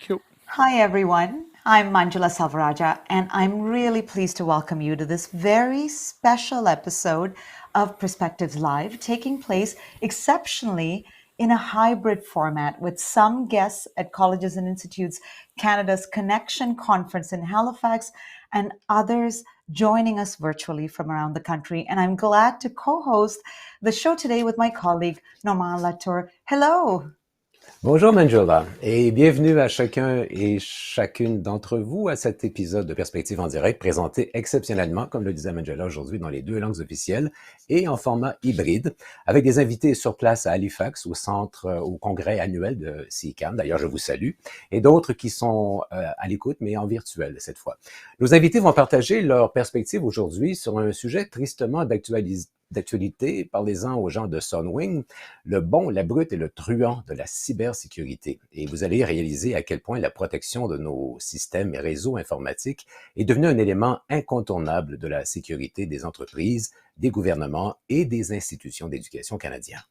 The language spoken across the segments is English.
Cool. Hi, everyone. I'm Manjula Salvaraja, and I'm really pleased to welcome you to this very special episode of Perspectives Live, taking place exceptionally in a hybrid format with some guests at Colleges and Institutes Canada's Connection Conference in Halifax and others joining us virtually from around the country. And I'm glad to co host the show today with my colleague, Normand Latour. Hello. Bonjour Manjula et bienvenue à chacun et chacune d'entre vous à cet épisode de Perspective en direct présenté exceptionnellement, comme le disait Manjula aujourd'hui, dans les 2 langues officielles et en format hybride avec des invités sur place à Halifax au congrès annuel de CICAN. D'ailleurs, je vous salue et d'autres qui sont à l'écoute mais en virtuel cette fois. Nos invités vont partager leur perspective aujourd'hui sur un sujet tristement d'actualité, parlez-en aux gens de Sunwing, le bon, la brute et le truand de la cybersécurité. Et vous allez réaliser à quel point la protection de nos systèmes et réseaux informatiques est devenue un élément incontournable de la sécurité des entreprises, des gouvernements et des institutions d'éducation canadiennes.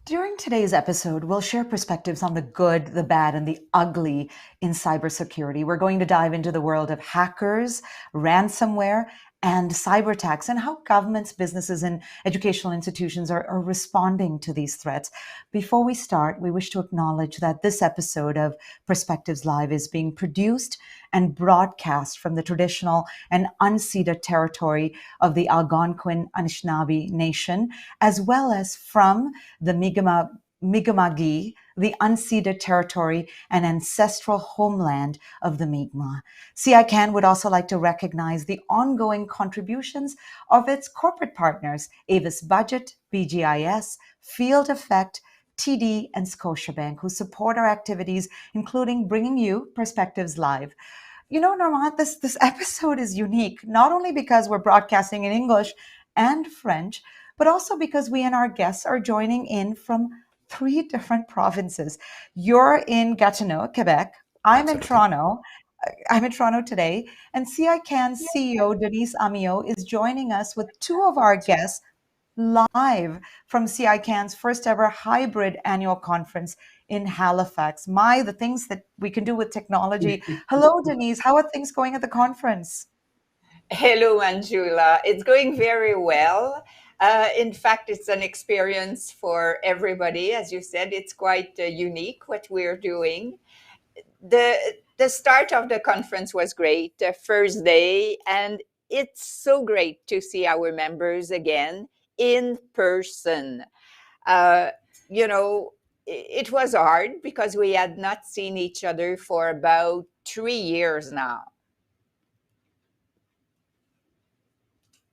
During today's episode, we'll share perspectives on the good, the bad, and the ugly in cybersecurity. We're going to dive into the world of hackers, ransomware, and cyber attacks, and how governments, businesses, and educational institutions are responding to these threats. Before we start, we wish to acknowledge that this episode of Perspectives Live is being produced and broadcast from the traditional and unceded territory of the Algonquin Anishinaabe Nation, as well as from the Mi'kmaq, the unceded territory and ancestral homeland of the Mi'kmaq. CICAN would also like to recognize the ongoing contributions of its corporate partners, Avis Budget, BGIS, Field Effect, TD, and Scotiabank, who support our activities, including bringing you Perspectives Live. You know, Normand, this episode is unique, not only because we're broadcasting in English and French, but also because we and our guests are joining in from 3 different provinces. You're in Gatineau, Quebec. I'm in Toronto. I'm in Toronto today. And CICAN's CEO, Denise Amiot, is joining us with 2 of our guests live from CICAN's first ever hybrid annual conference in Halifax. The things that we can do with technology. Hello, Denise. How are things going at the conference? Hello, Manjula. It's going very well. In fact, it's an experience for everybody. As you said, it's quite unique what we're doing. The start of the conference was great, the first day, and it's so great to see our members again in person. It was hard because we had not seen each other for about 3 years now.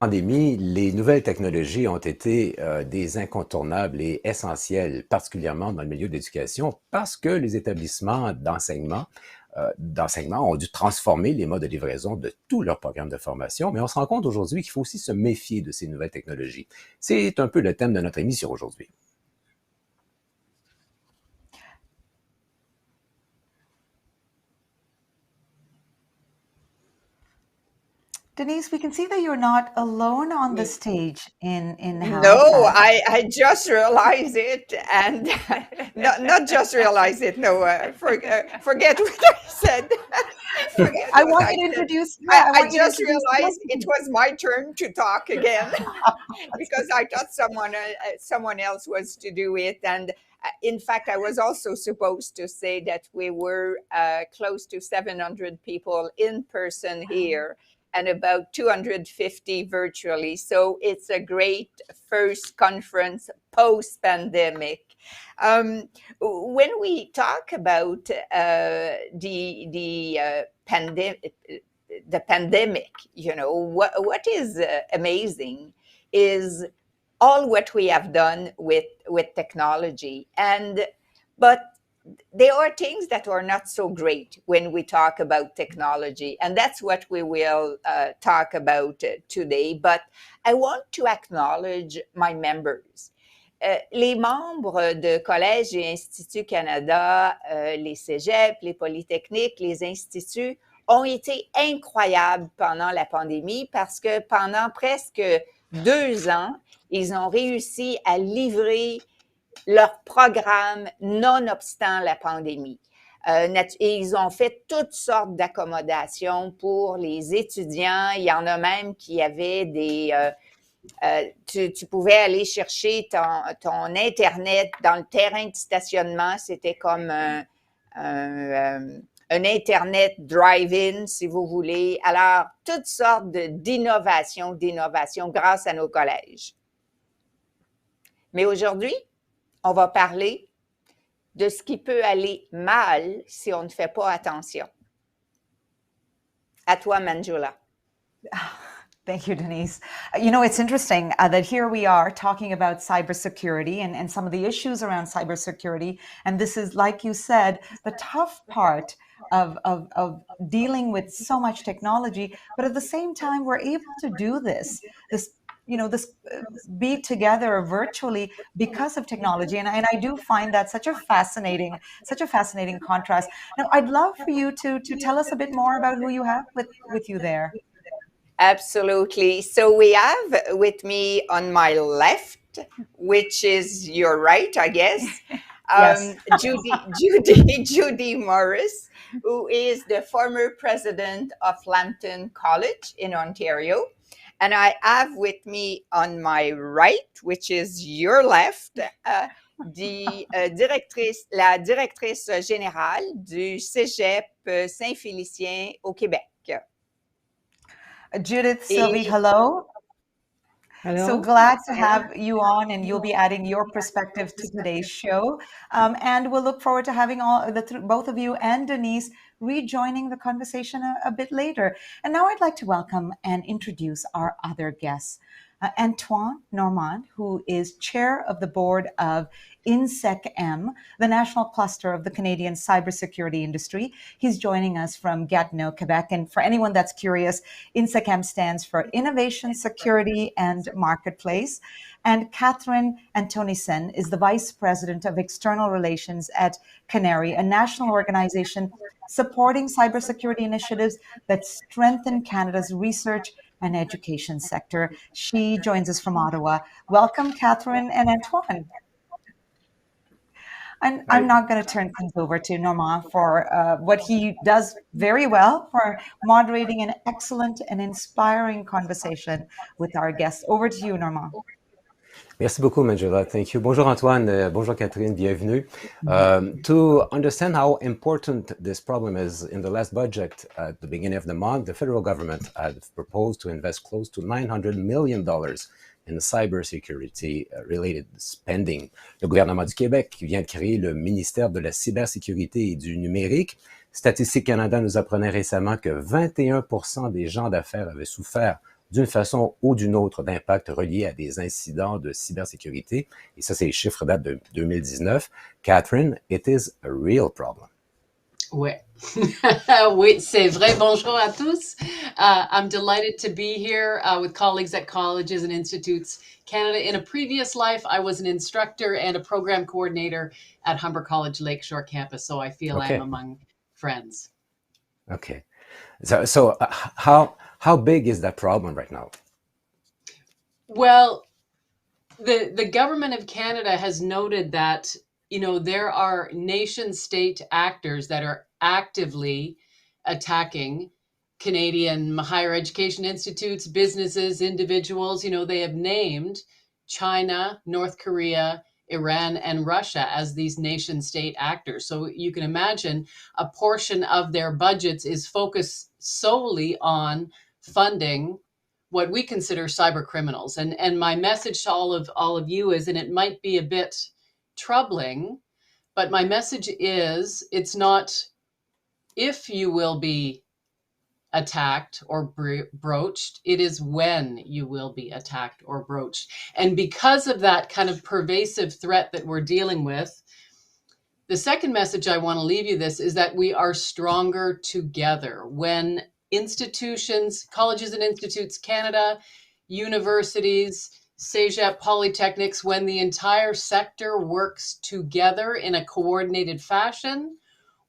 Pandémie, les nouvelles technologies ont été des incontournables et essentielles, particulièrement dans le milieu de l'éducation, parce que les établissements d'enseignement ont dû transformer les modes de livraison de tous leurs programmes de formation, mais on se rend compte aujourd'hui qu'il faut aussi se méfier de ces nouvelles technologies. C'est un peu le thème de notre émission aujourd'hui. Denise, we can see that you're not alone on the stage in Halifax. No, I just realized it, and not just realized it. No, forget what I said. I want you to introduce. I just realized it was my turn to talk again because I thought someone else was to do it, and in fact, I was also supposed to say that we were close to 700 people in person here and about 250 virtually. So it's a great first conference post-pandemic. When we talk about the pandemic, what is amazing is all what we have done with technology, but there are things that are not so great when we talk about technology, and that's what we will talk about today. But I want to acknowledge my members. Les membres de Collèges et Instituts Canada, les cégeps, les polytechniques, les instituts ont été incroyables pendant la pandémie parce que pendant presque 2 ans, ils ont réussi à livrer leur programme nonobstant la pandémie. Et ils ont fait toutes sortes d'accommodations pour les étudiants. Il y en a même qui avaient tu pouvais aller chercher ton Internet dans le terrain de stationnement. C'était comme un Internet drive-in, si vous voulez. Alors, toutes sortes d'innovations grâce à nos collèges. Mais aujourd'hui, on va parler de ce qui peut aller mal si on ne fait pas attention. À toi, Manjula. Thank you, Denise. You know, it's interesting that here we are talking about cybersecurity and some of the issues around cybersecurity. And this is, like you said, the tough part of dealing with so much technology. But at the same time, we're able to do this be together virtually because of technology. And I do find that such a fascinating contrast. Now, I'd love for you to tell us a bit more about who you have with you there. Absolutely. So we have with me on my left, which is your right, I guess, Yes. Judy Morris, who is the former president of Lambton College in Ontario. And I have with me on my right, which is your left, la directrice générale du Cégep Saint-Félicien au Québec. Judith, Sylvie, hello. Hello. So glad to have you on, and you'll be adding your perspective to today's show. And we'll look forward to having both of you and Denise rejoining the conversation a bit later. And now I'd like to welcome and introduce our other guests. Antoine Normand, who is chair of the board of INSEC-M, the national cluster of the Canadian cybersecurity industry. He's joining us from Gatineau, Quebec. And for anyone that's curious, INSEC-M stands for Innovation, Security, and Marketplace. And Kathryn Anthonisen is the vice president of external relations at Canary, a national organization supporting cybersecurity initiatives that strengthen Canada's research and education sector. She joins us from Ottawa. Welcome, Kathryn and Antoine. And I'm now going to turn things over to Normand for what he does very well, for moderating an excellent and inspiring conversation with our guests. Over to you, Normand. Merci beaucoup, Manjula. Thank you. Bonjour, Antoine. Bonjour, Kathryn. Bienvenue. To understand how important this problem is, in the last budget at the beginning of the month, the federal government had proposed to invest close to $900 million in cybersecurity-related spending. Le gouvernement du Québec vient de créer le ministère de la cybersécurité et du numérique. Statistique Canada nous apprenait récemment que 21% des gens d'affaires avaient souffert d'une façon ou d'une autre d'impact relié à des incidents de cybersécurité. Et ça, ces chiffres datent de 2019. Kathryn, it is a real problem. Ouais. Oui, c'est vrai. Bonjour à tous. I'm delighted to be here with colleagues at colleges and institutes Canada. In a previous life, I was an instructor and a program coordinator at Humber College Lakeshore campus, so I feel I'm among friends. Okay. So how big is that problem right now? Well, the government of Canada has noted that, you know, there are nation state actors that are actively attacking Canadian higher education institutes, businesses, individuals. You know, they have named China, North Korea, Iran, and Russia as these nation state actors. So you can imagine a portion of their budgets is focused solely on funding what we consider cyber criminals. And my message to all of you is, and it might be a bit troubling, but my message is, it's not if you will be attacked or broached, it is when you will be attacked or broached. And because of that kind of pervasive threat that we're dealing with, the second message I want to leave you this is that we are stronger together. When institutions, colleges and institutes, Canada, universities, Cégep, polytechnics, when the entire sector works together in a coordinated fashion,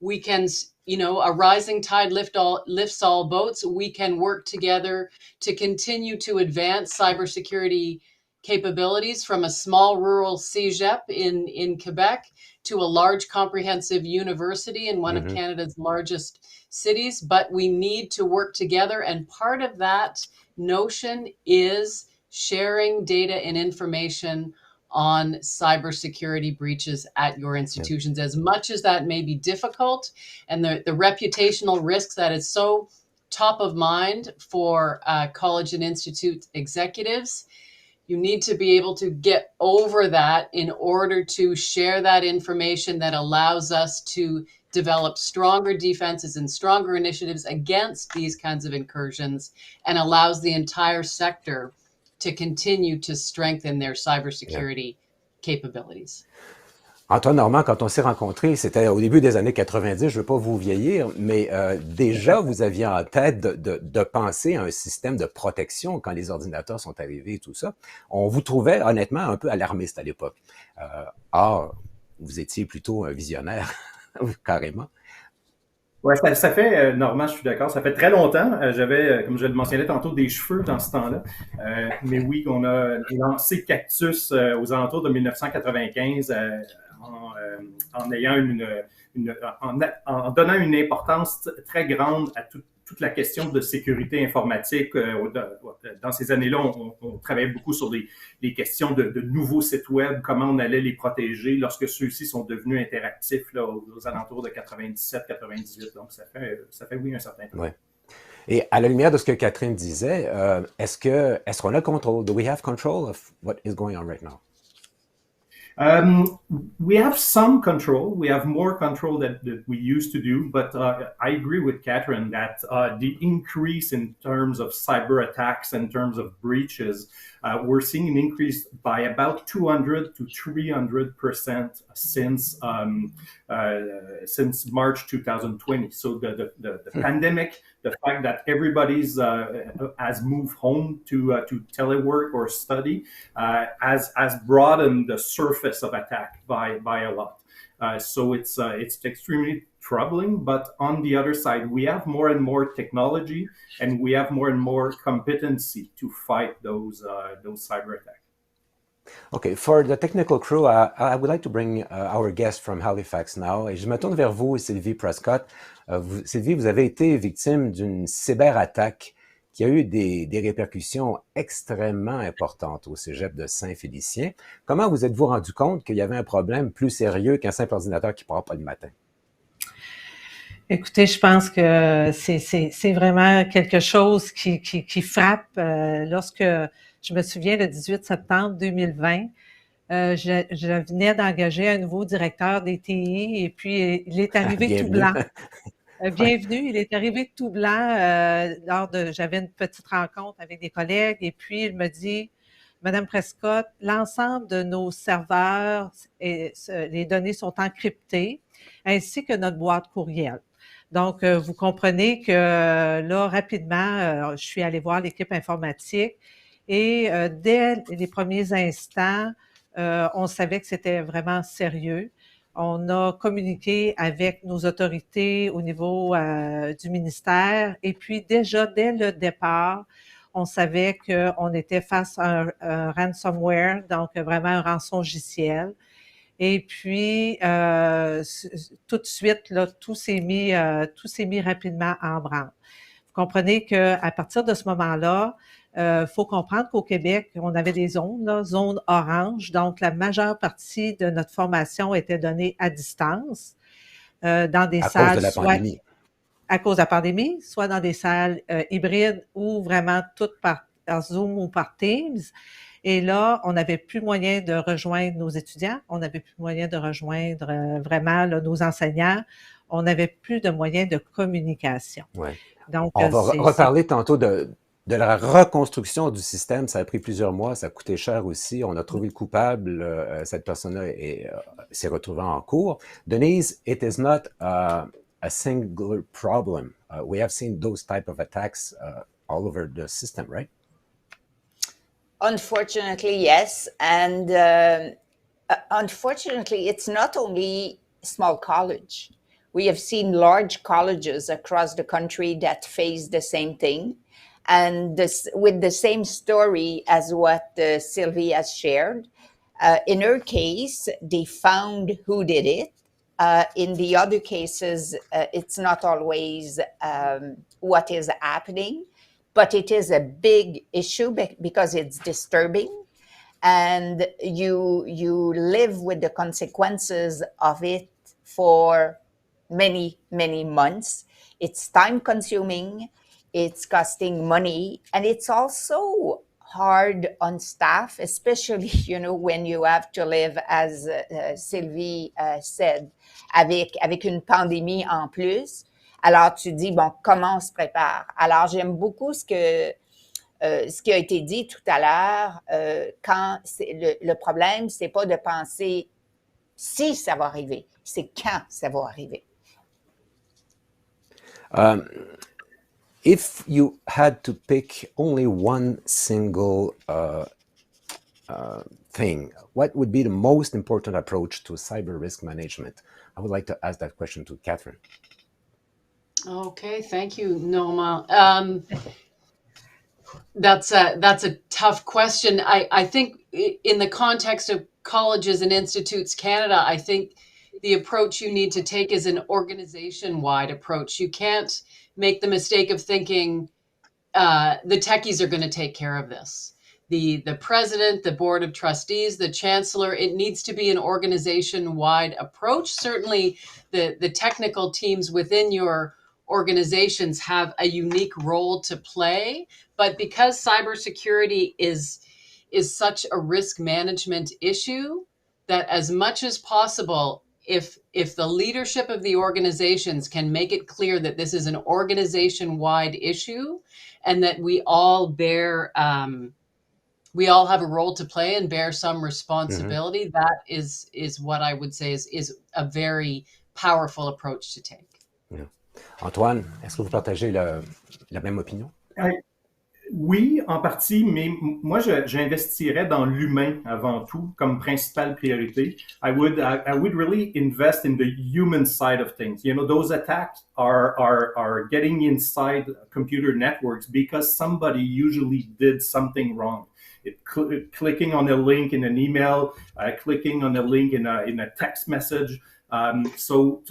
we can, you know, a rising tide lifts all boats. We can work together to continue to advance cybersecurity capabilities from a small rural cégep in Quebec to a large comprehensive university in one of Canada's largest cities. But we need to work together. And part of that notion is sharing data and information on cybersecurity breaches at your institutions, as much as that may be difficult, and the reputational risks that is so top of mind for college and institute executives. You need to be able to get over that in order to share that information that allows us to develop stronger defenses and stronger initiatives against these kinds of incursions, and allows the entire sector to continue to strengthen their cybersecurity capabilities. Antoine Normand, quand on s'est rencontrés, c'était au début des années 90, je ne veux pas vous vieillir, mais déjà, vous aviez en tête de penser à un système de protection quand les ordinateurs sont arrivés et tout ça. On vous trouvait honnêtement un peu alarmiste à l'époque. Or, vous étiez plutôt un visionnaire, carrément. Oui, ça fait, Normand, je suis d'accord, ça fait très longtemps. J'avais, comme je le mentionnais tantôt, des cheveux dans ce temps-là. Mais oui, on a lancé Cactus aux alentours de 1995 en ayant en donnant une importance très grande à toute la question de sécurité informatique. Dans ces années-là, on travaillait beaucoup sur les questions de nouveaux sites web, comment on allait les protéger lorsque ceux-ci sont devenus interactifs là, aux alentours de 97-98. Donc, ça fait oui un certain temps. Ouais. Et à la lumière de ce que Kathryn disait, est-ce qu'on a le contrôle? Do we have control of what is going on right now? We have some control. We have more control that we used to do, but I agree with Kathryn that the increase in terms of cyber attacks, in terms of breaches, we're seeing an increase by about 200 to 300% since March 2020. So the pandemic, the fact that everybody's has moved home to telework or study has broadened the surface of attack by a lot. So it's extremely troubling. But on the other side, we have more and more technology, and we have more and more competency to fight those cyber attacks. Okay, for the technical crew, I would like to bring our guest from Halifax now. Et je me tourne vers vous, Sylvie Prescott. Sylvie, vous avez été victime d'une cyberattaque qui a eu des répercussions extrêmement importantes au cégep de Saint-Félicien. Comment vous êtes-vous rendu compte qu'il y avait un problème plus sérieux qu'un simple ordinateur qui ne part pas le matin? Écoutez, je pense que c'est vraiment quelque chose qui frappe. Lorsque je me souviens, le 18 septembre 2020, je venais d'engager un nouveau directeur des TI et puis il est arrivé tout blanc. Bienvenue, il est arrivé tout blanc j'avais une petite rencontre avec des collègues et puis il me dit, Madame Prescott, l'ensemble de nos serveurs, les données sont encryptées, ainsi que notre boîte courriel. Donc, vous comprenez que là, rapidement, je suis allée voir l'équipe informatique et dès les premiers instants, on savait que c'était vraiment sérieux. On a communiqué avec nos autorités au niveau du ministère et puis déjà, dès le départ, on savait qu'on était face à un ransomware, donc vraiment un rançongiciel. Et puis, tout de suite, là, tout s'est mis rapidement en branle. Vous comprenez qu'à partir de ce moment-là, faut comprendre qu'au Québec, on avait des zones, là, zone orange, donc la majeure partie de notre formation était donnée à distance, dans des salles. À cause de la pandémie. À cause de la pandémie, soit dans des salles hybrides ou vraiment toutes par Zoom ou par Teams. Et là, on n'avait plus moyen de rejoindre nos étudiants, on n'avait plus moyen de rejoindre vraiment là, nos enseignants, on n'avait plus de moyens de communication. Ouais. Donc, on va reparler tantôt de la reconstruction du système. Ça a pris plusieurs mois, ça a coûté cher aussi. On a trouvé le coupable, cette personne-là s'est retrouvée en cours. Denise, it is not a singular problem. We have seen those type of attacks all over the system, right? Unfortunately, yes. And unfortunately, it's not only small college. We have seen large colleges across the country that face the same thing. And this, with the same story as what Sylvie has shared. In her case, they found who did it. In the other cases, it's not always what is happening, but it is a big issue because it's disturbing, and you live with the consequences of it for many, many months. It's time consuming, it's costing money, and it's also hard on staff, especially, when you have to live, as Sylvie said, avec une pandémie en plus. Alors, tu dis, bon, comment on se prépare? Alors, j'aime beaucoup ce qui a été dit tout à l'heure, quand le problème, c'est pas de penser si ça va arriver, c'est quand ça va arriver. If you had to pick only one single thing, what would be the most important approach to cyber risk management? I would like to ask that question to Kathryn. Okay, thank you, Normand. That's a tough question. I think in the context of Colleges and Institutes Canada, I think the approach you need to take is an organization-wide approach. You can't make the mistake of thinking the techies are going to take care of this. The president, the board of trustees, the chancellor, it needs to be an organization-wide approach. Certainly the technical teams within your organizations have a unique role to play, but because cybersecurity is such a risk management issue, that as much as possible, if the leadership of the organizations can make it clear that this is an organization-wide issue and that we all have a role to play and bear some responsibility, that is what I would say is a very powerful approach to take. Yeah. Antoine, est-ce que vous partagez la même opinion? Oui, en partie, mais moi, j'investirais dans l'humain avant tout comme principale priorité. I would really invest in the human side of things. Those attacks are getting inside computer networks because somebody usually did something wrong. Clicking on a link in an email, clicking on a link in a text message. So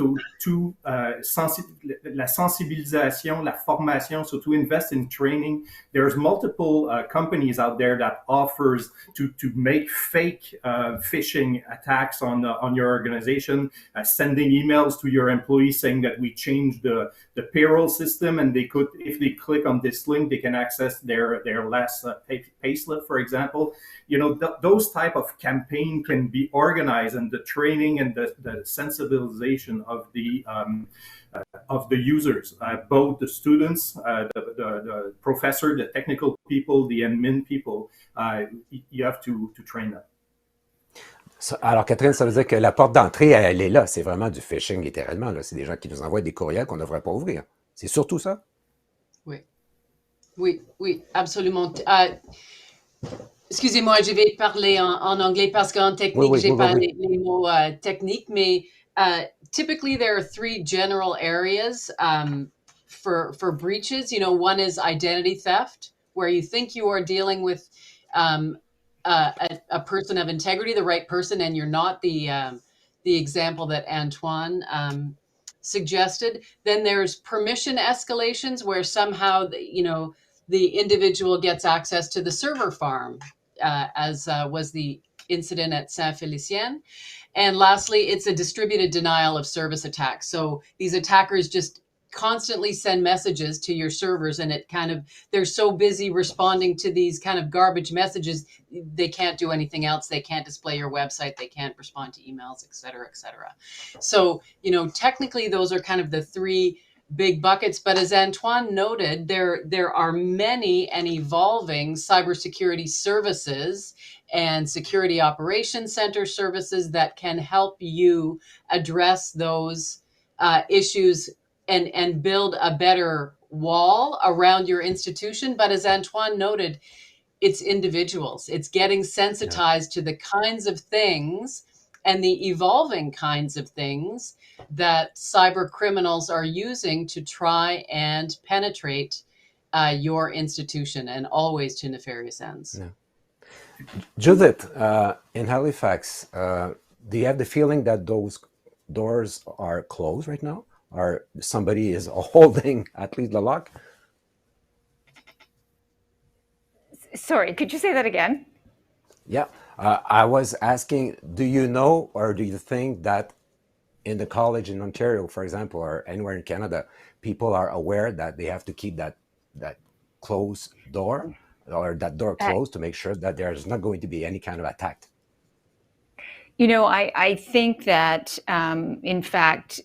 la sensibilisation, la formation, so to invest in training. There's multiple companies out there that offers to make fake phishing attacks on your organization, sending emails to your employees saying that we changed the payroll system, and if they click on this link, they can access their last payslip, for example. Those type of campaign can be organized, and the training and the sensibilization of the users, both the students, the professor, the technical people, the admin people, you have to train them. Alors, Kathryn, ça veut dire que la porte d'entrée, elle est là. C'est vraiment du phishing, littéralement. Là. C'est des gens qui nous envoient des courriels qu'on ne devrait pas ouvrir. C'est surtout ça? Oui, absolument. Excusez-moi, je vais parler en anglais parce qu'en technique, j'ai pas les mots techniques, mais typically there are three general areas for breaches. One is identity theft, where you think you are dealing with a person of integrity, the right person, and you're not. The example that Antoine suggested. Then there's permission escalations, where somehow the individual gets access to the server farm, as was the incident at Saint-Félicien. And lastly, it's a distributed denial of service attack. So these attackers just constantly send messages to your servers, and they're so busy responding to these kind of garbage messages, they can't do anything else. They can't display your website. They can't respond to emails, et cetera, et cetera. So, technically those are kind of the three big buckets. But as Antoine noted, there are many and evolving cybersecurity services and security operations center services that can help you address those issues and build a better wall around your institution. But as Antoine noted, it's individuals. It's getting sensitized to the kinds of things and the evolving kinds of things that cyber criminals are using to try and penetrate your institution, and always to nefarious ends. Yeah. Judith, in Halifax, do you have the feeling that those doors are closed right now, or somebody is holding at least the lock? Sorry, could you say that again? Yeah, I was asking, do you know or do you think that in the college in Ontario, for example, or anywhere in Canada, people are aware that they have to keep that closed door or that door closed to make sure that there's not going to be any kind of attack? You know, I think that, in fact,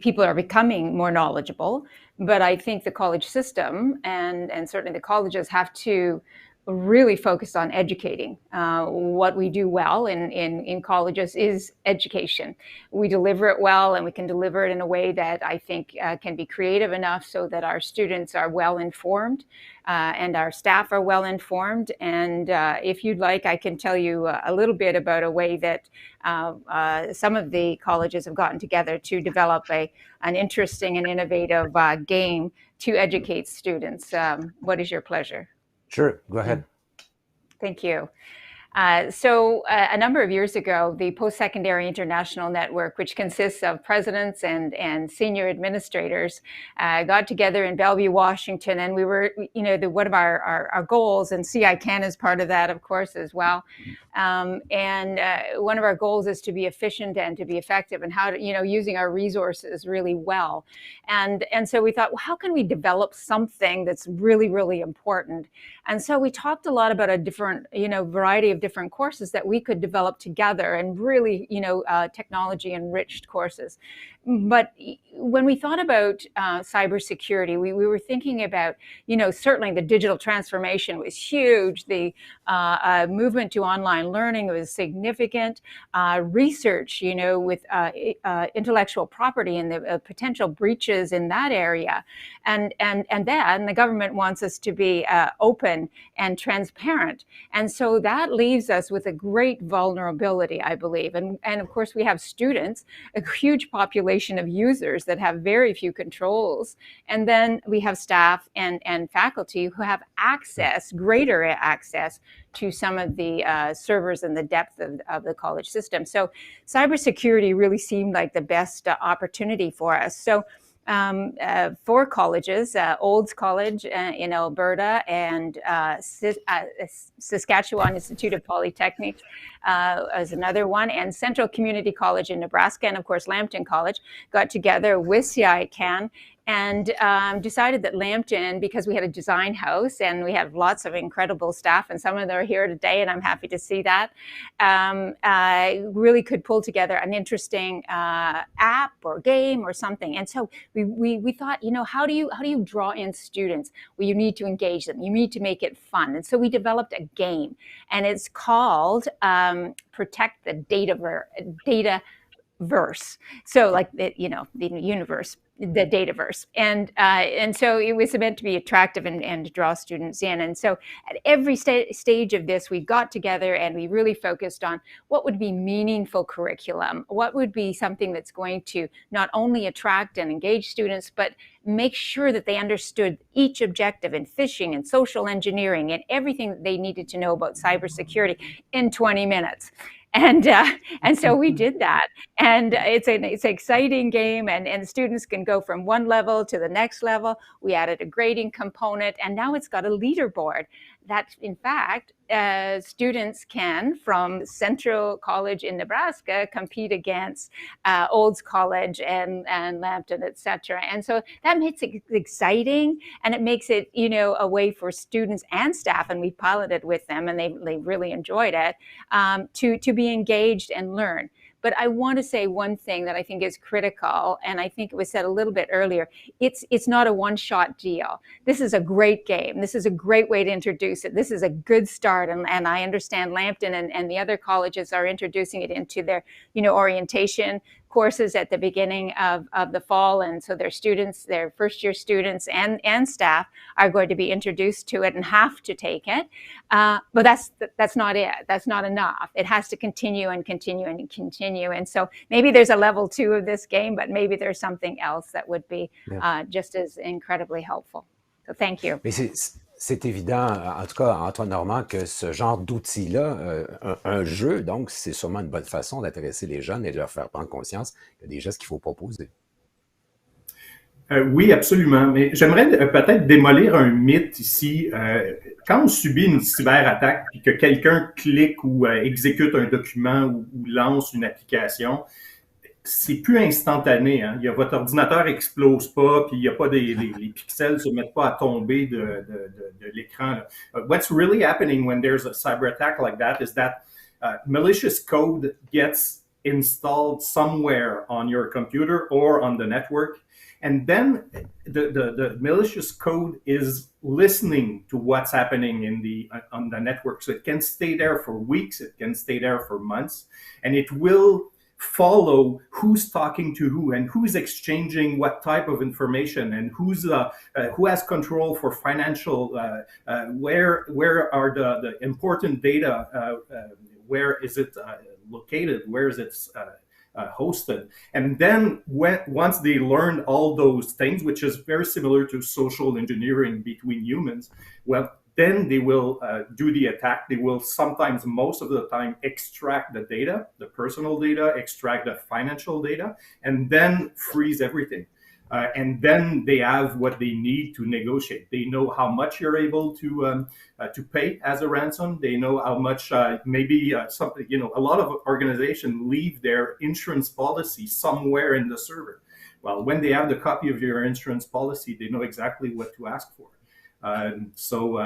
people are becoming more knowledgeable, but I think the college system and certainly the colleges have to really focus on educating. What we do well in colleges is education. We deliver it well, and we can deliver it in a way that I think can be creative enough so that our students are well informed and our staff are well informed. And if you'd like, I can tell you a little bit about a way that some of the colleges have gotten together to develop an interesting and innovative game to educate students. What is your pleasure? Sure, go ahead. Thank you. So a number of years ago, the Post-Secondary International Network, which consists of presidents and senior administrators, got together in Bellevue, Washington, and we were, one of our goals, and CICAN is part of that, of course, as well. And one of our goals is to be efficient and to be effective, and how to, using our resources really well. And so we thought, well, how can we develop something that's really, really important? And so we talked a lot about a different, variety of different courses that we could develop together, and really, technology enriched courses. But when we thought about cybersecurity, we were thinking about, certainly the digital transformation was huge. The movement to online learning was significant. Research, with intellectual property and the potential breaches in that area. And then the government wants us to be open and transparent. And so that leaves us with a great vulnerability, I believe. And of course, we have students, a huge population of users that have very few controls. And then we have staff and faculty who have access, greater access to some of the servers and the depth of the college system. So cybersecurity really seemed like the best opportunity for us. So four colleges, Olds College in Alberta, and Saskatchewan Institute of Polytechnics as another one, and Central Community College in Nebraska, and of course Lambton College, got together with CICAN and decided that Lambton, because we had a design house and we have lots of incredible staff, and some of them are here today, and I'm happy to see that, really could pull together an interesting app or game or something. And so we thought, how do you draw in students? Well, you need to engage them. You need to make it fun. And so we developed a game, and it's called Protect the Dataverse. So like the universe, the Dataverse. And so it was meant to be attractive and to draw students in. And so at every stage of this, we got together and we really focused on what would be meaningful curriculum, what would be something that's going to not only attract and engage students, but make sure that they understood each objective in phishing and social engineering and everything that they needed to know about cybersecurity in 20 minutes. And so we did that, and it's an exciting game, and students can go from one level to the next level. We added a grading component, and now it's got a leaderboard that, in fact, students can, from Central College in Nebraska, compete against Olds College and Lambton, et cetera. And so that makes it exciting, and it makes it, a way for students and staff, and we piloted with them, and they really enjoyed it, to be engaged and learn. But I want to say one thing that I think is critical, and I think it was said a little bit earlier. It's not a one-shot deal. This is a great game. This is a great way to introduce it. This is a good start, and I understand Lambton and the other colleges are introducing it into their, orientation courses at the beginning of the fall. And so their students, their first-year students and staff are going to be introduced to it and have to take it. But that's not it. That's not enough. It has to continue and continue and continue. And so maybe there's a level 2 of this game, but maybe there's something else that would be just as incredibly helpful. So thank you. Mais c'est évident, en tout cas, Antoine Normand, que ce genre d'outil-là, un jeu, donc, c'est sûrement une bonne façon d'intéresser les jeunes et de leur faire prendre conscience qu'il y a des gestes qu'il faut proposer. Oui, absolument. Mais j'aimerais peut-être démolir un mythe ici. Quand on subit une cyberattaque et que quelqu'un clique ou exécute un document ou lance une application, c'est plus instantané. Hein. Votre ordinateur explose pas, puis il y a pas les pixels se mettent pas à tomber de l'écran. What's really happening when there's a cyber attack like that is that malicious code gets installed somewhere on your computer or on the network. And then the malicious code is listening to what's happening on the network. So it can stay there for weeks, it can stay there for months, and it will follow who's talking to who and who's exchanging what type of information and who has control for financial, where are the important data, where is it located, where is it hosted. And then once they learn all those things, which is very similar to social engineering between humans, well, then they will do the attack. They will sometimes, most of the time, extract the data, the personal data, extract the financial data, and then freeze everything. And then they have what they need to negotiate. They know how much you're able to pay as a ransom. They know how much maybe something. A lot of organizations leave their insurance policy somewhere in the server. Well, when they have the copy of your insurance policy, they know exactly what to ask for. So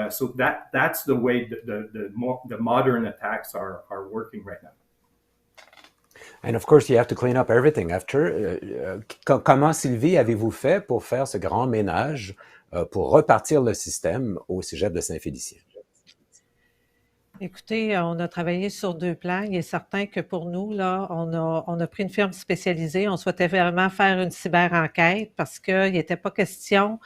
that's the way the modern attacks are working right now. And of course, you have to clean up everything after. Comment, Sylvie, avez-vous fait pour faire ce grand ménage, pour repartir le système au cégep de Saint-Félicien? Écoutez, on a travaillé sur 2 plans. Il est certain que pour nous, là, on a pris une firme spécialisée. On souhaitait vraiment faire une cyber-enquête parce qu'il n'était pas question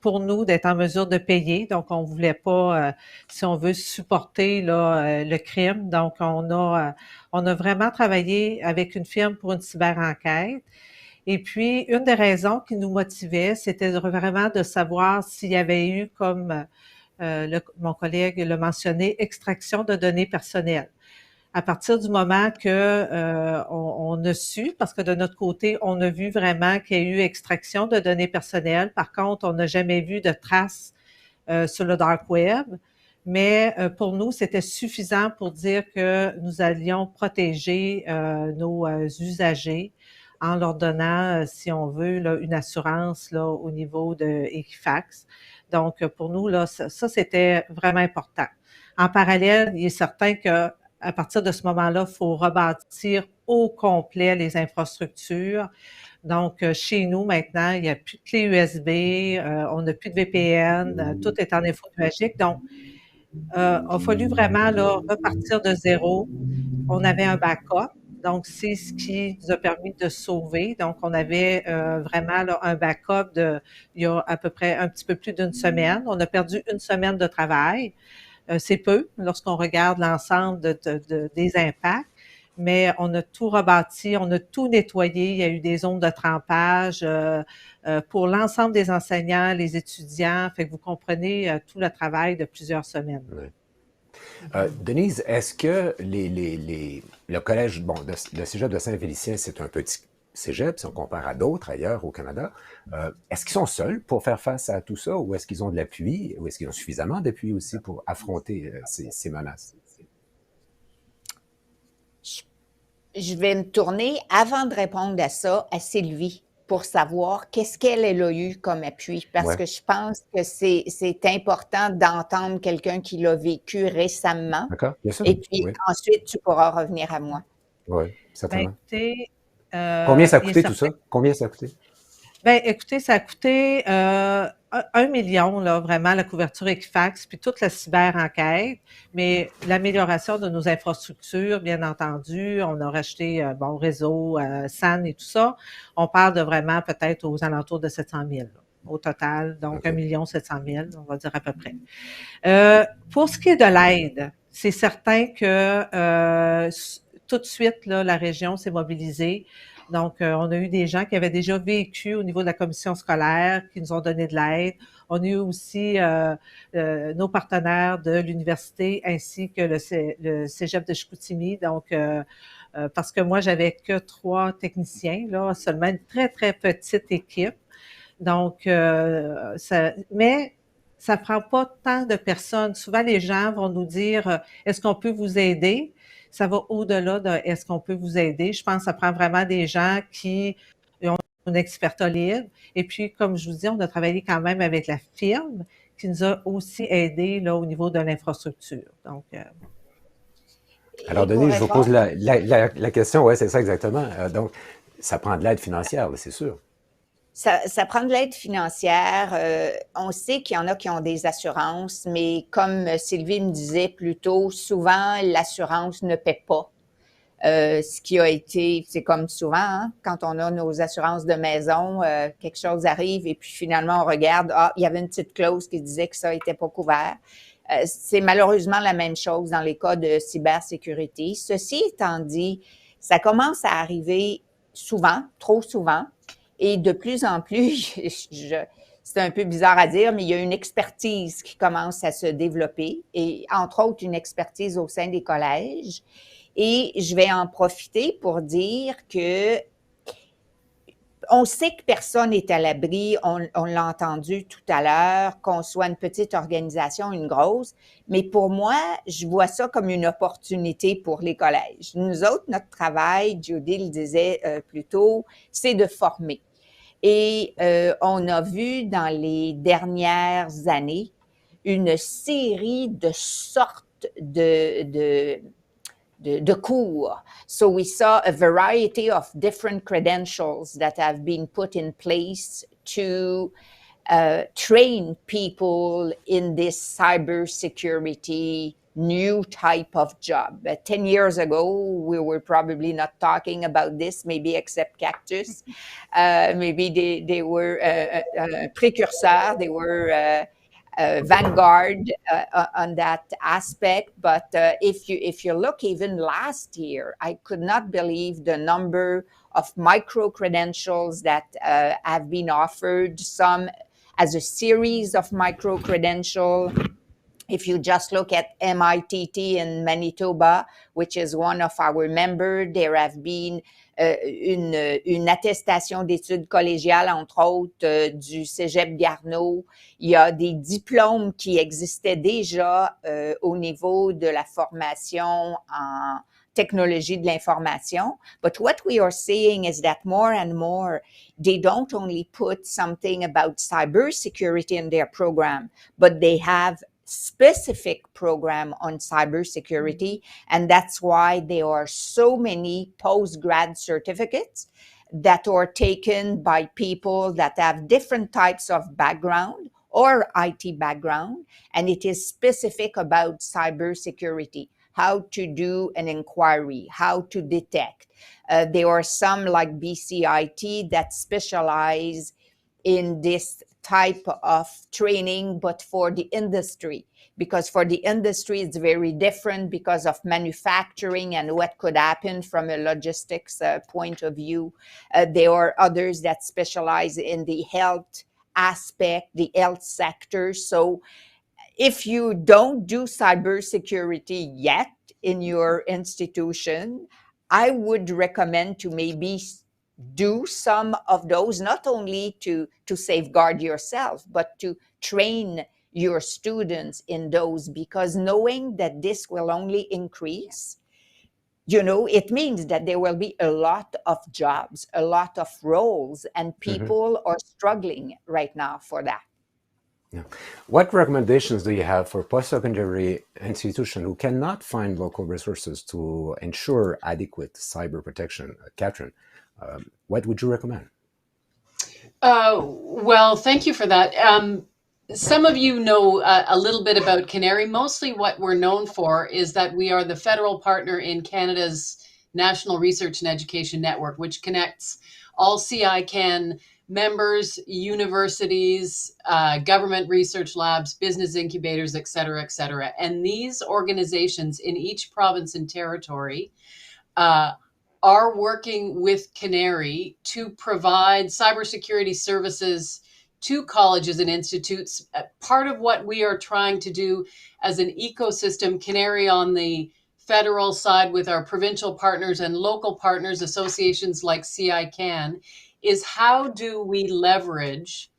pour nous d'être en mesure de payer. Donc, on voulait pas, si on veut, supporter là, le crime. Donc, on a vraiment travaillé avec une firme pour une cyber-enquête. Et puis, une des raisons qui nous motivait, c'était vraiment de savoir s'il y avait eu, comme mon collègue l'a mentionné, extraction de données personnelles. À partir du moment que on a su, parce que de notre côté, on a vu vraiment qu'il y a eu extraction de données personnelles. Par contre, on n'a jamais vu de traces sur le dark web. Mais pour nous, c'était suffisant pour dire que nous allions protéger nos usagers en leur donnant, si on veut, là, une assurance là, au niveau de Equifax. Donc, pour nous, là, ça c'était vraiment important. En parallèle, il est certain que à partir de ce moment-là, il faut rebâtir au complet les infrastructures. Donc, chez nous, maintenant, il n'y a plus de clé USB, on n'a plus de VPN, tout est en info nuagique. Donc, il a fallu vraiment là, repartir de zéro. On avait un backup. Donc, c'est ce qui nous a permis de sauver. Donc, on avait vraiment là, un backup il y a à peu près un petit peu plus d'une semaine. On a perdu une semaine de travail. C'est peu lorsqu'on regarde l'ensemble des impacts, mais on a tout rebâti, on a tout nettoyé. Il y a eu des zones de trempage pour l'ensemble des enseignants, les étudiants. Fait que vous comprenez tout le travail de plusieurs semaines. Oui. Denise, est-ce que le collège, le cégep de Saint-Félicien, c'est un petit cégep, si on compare à d'autres ailleurs au Canada, est-ce qu'ils sont seuls pour faire face à tout ça, ou est-ce qu'ils ont de l'appui, ou est-ce qu'ils ont suffisamment d'appui aussi pour affronter ces menaces? Je vais me tourner, avant de répondre à ça, à Sylvie, pour savoir qu'est-ce qu'elle a eu comme appui, parce que je pense que c'est important d'entendre quelqu'un qui l'a vécu récemment. D'accord, bien sûr. Et puis ensuite, tu pourras revenir à moi. Oui, certainement. Écoutez, combien ça a coûté tout ça? Combien ça a coûté? Bien, écoutez, ça a coûté 1 million, là, vraiment, la couverture Equifax, puis toute la cyber-enquête, mais l'amélioration de nos infrastructures, bien entendu, on a racheté, réseau, SAN et tout ça. On parle de vraiment peut-être aux alentours de 700 000 là, au total, donc 1 700 000, on va dire à peu près. Pour ce qui est de l'aide, c'est certain que tout de suite, là, la région s'est mobilisée. Donc, on a eu des gens qui avaient déjà vécu au niveau de la commission scolaire, qui nous ont donné de l'aide. On a eu aussi nos partenaires de l'université ainsi que le cégep de Chicoutimi. Donc, parce que moi, j'avais que 3 techniciens, là, seulement une très, très petite équipe. Donc, mais ça prend pas tant de personnes. Souvent, les gens vont nous dire, est-ce qu'on peut vous aider? Ça va au-delà de est-ce qu'on peut vous aider? Je pense que ça prend vraiment des gens qui ont une expertise libre. Et puis, comme je vous dis, on a travaillé quand même avec la firme qui nous a aussi aidés là, au niveau de l'infrastructure. Donc, Alors, Denis, je vous pose la question. Oui, c'est ça exactement. Donc, ça prend de l'aide financière, c'est sûr. Ça prend de l'aide financière. On sait qu'il y en a qui ont des assurances, mais comme Sylvie me disait plus tôt, souvent l'assurance ne paie pas. Ce qui a été, c'est comme souvent, hein, quand on a nos assurances de maison, quelque chose arrive et puis finalement on regarde, il y avait une petite clause qui disait que ça n'était pas couvert. C'est malheureusement la même chose dans les cas de cybersécurité. Ceci étant dit, ça commence à arriver souvent, trop souvent, et de plus en plus, c'est un peu bizarre à dire, mais il y a une expertise qui commence à se développer, et entre autres une expertise au sein des collèges. Et je vais en profiter pour dire que on sait que personne n'est à l'abri, on l'a entendu tout à l'heure, qu'on soit une petite organisation, une grosse, mais pour moi, je vois ça comme une opportunité pour les collèges. Nous autres, notre travail, Judy le disait plus tôt, c'est de former. Et on a vu dans les dernières années une série de sortes de cours. So we saw a variety of different credentials that have been put in place to train people in this cybersecurity new type of job. 10 years ago, we were probably not talking about this, maybe except Cactus. Maybe they were precursors, they were vanguard on that aspect. But if you look even last year, I could not believe the number of micro credentials that have been offered, some as a series of micro credential. If you just look at MITT in Manitoba, which is one of our members, there have been une attestation d'études collégiales, entre autres, du Cégep Garneau. Il y a des diplômes qui existaient déjà au niveau de la formation en technologie de l'information. But what we are seeing is that more and more, they don't only put something about cybersecurity in their program, but they have specific program on cybersecurity, and that's why there are so many postgrad certificates that are taken by people that have different types of background or IT background, and it is specific about cybersecurity, how to do an inquiry, how to detect. There are some like BCIT that specialize in this type of training, but for the industry, because for the industry, it's very different because of manufacturing and what could happen from a logistics point of view. There are others that specialize in the health aspect, the health sector. So if you don't do cybersecurity yet in your institution, I would recommend to maybe do some of those, not only to safeguard yourself, but to train your students in those, because knowing that this will only increase, it means that there will be a lot of jobs, a lot of roles, and people are struggling right now for that. Yeah. What recommendations do you have for post-secondary institutions who cannot find local resources to ensure adequate cyber protection? Kathryn, what would you recommend? Well, thank you for that. Some of you know a little bit about Canary. Mostly what we're known for is that we are the federal partner in Canada's National Research and Education Network, which connects all CICAN members, universities, government research labs, business incubators, et cetera, et cetera. And these organizations in each province and territory are working with Canary to provide cybersecurity services to colleges and institutes. Part of what we are trying to do as an ecosystem, Canary on the federal side with our provincial partners and local partners, associations like CI Can, is how do we leverage